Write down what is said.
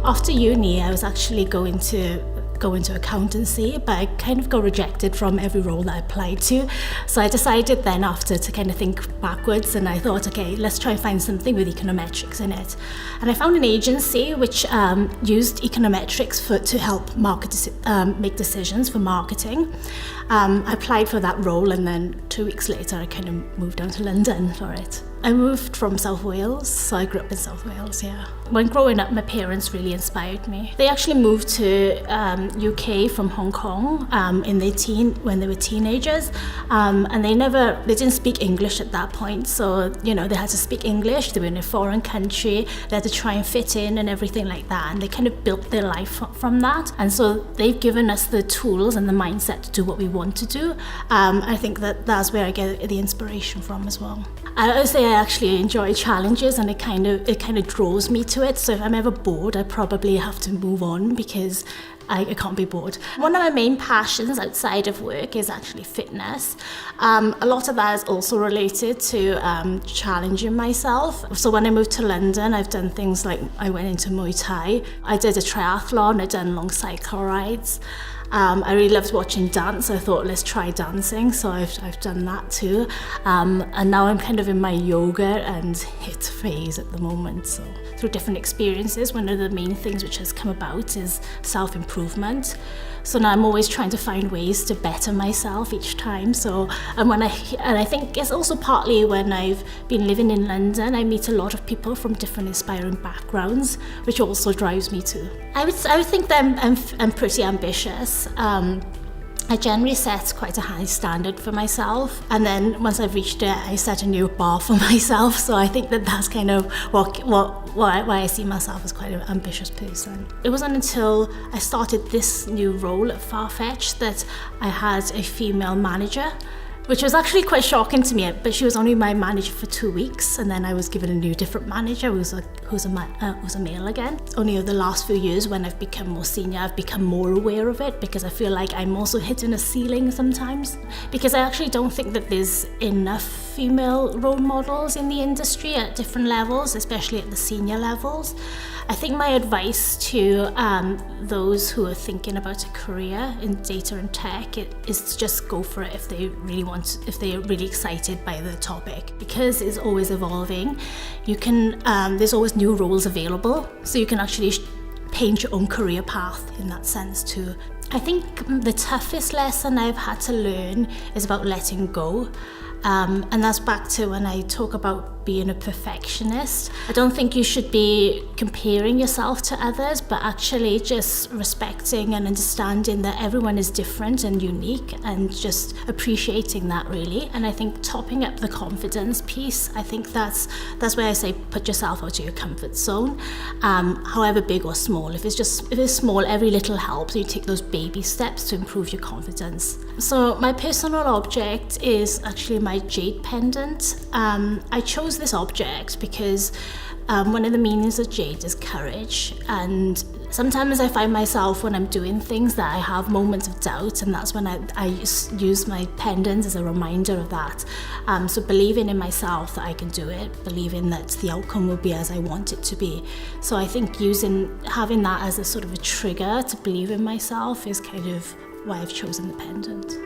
After uni, I was actually going to go into accountancy, but I kind of got rejected from every role that I applied to. So I decided then after to kind of think backwards, and I thought, okay, let's try and find something with econometrics in it. And I found an agency which used econometrics to help make decisions for marketing. I applied for that role, and then 2 weeks later I kind of moved down to London for it. I moved from South Wales, so I grew up in South Wales, yeah. When growing up, my parents really inspired me. They actually moved to UK from Hong Kong when they were teenagers, and they didn't speak English at that point, so they had to speak English. They were in a foreign country, they had to try and fit in and everything like that, and they kind of built their life from that. And so they've given us the tools and the mindset to do what we want to do. I think that's where I get the inspiration from as well. I would say I actually enjoy challenges, and it kind of draws me to it. So if I'm ever bored, I probably have to move on because I can't be bored. One of my main passions outside of work is actually fitness. A lot of that is also related to challenging myself. So when I moved to London, I've done things like I went into Muay Thai, I did a triathlon, I've done long cycle rides. I really loved watching dance. I thought, let's try dancing, so I've done that too. And now I'm kind of in my yoga and HIIT phase at the moment. So through different experiences, one of the main things which has come about is self-improvement. So now I'm always trying to find ways to better myself each time. So and I think it's also partly when I've been living in London, I meet a lot of people from different inspiring backgrounds, which also drives me too. I would think that I'm pretty ambitious. I generally set quite a high standard for myself, and then once I've reached it, I set a new bar for myself. So I think that's kind of why I see myself as quite an ambitious person. It wasn't until I started this new role at Farfetch that I had a female manager, which was actually quite shocking to me, but she was only my manager for 2 weeks, and then I was given a new different manager who's a male again. Only over the last few years when I've become more senior, I've become more aware of it, because I feel like I'm also hitting a ceiling sometimes, because I actually don't think that there's enough female role models in the industry at different levels, especially at the senior levels. I think my advice to those who are thinking about a career in data and tech is to just go for it if they're really excited by the topic, because it's always evolving. There's always new roles available, so you can actually paint your own career path in that sense too. I think the toughest lesson I've had to learn is about letting go. And that's back to when I talk about being a perfectionist. I don't think you should be comparing yourself to others, but actually just respecting and understanding that everyone is different and unique, and just appreciating that really. And I think topping up the confidence piece, I think that's where I say put yourself out of your comfort zone, however big or small. If it's small, every little helps. You take those baby steps to improve your confidence. So my personal object is actually my jade pendant. I chose this object because one of the meanings of jade is courage, and sometimes I find myself when I'm doing things that I have moments of doubt, and that's when I use my pendant as a reminder of that. So believing in myself that I can do it, believing that the outcome will be as I want it to be. So I think having that as a sort of a trigger to believe in myself is kind of why I've chosen the pendant.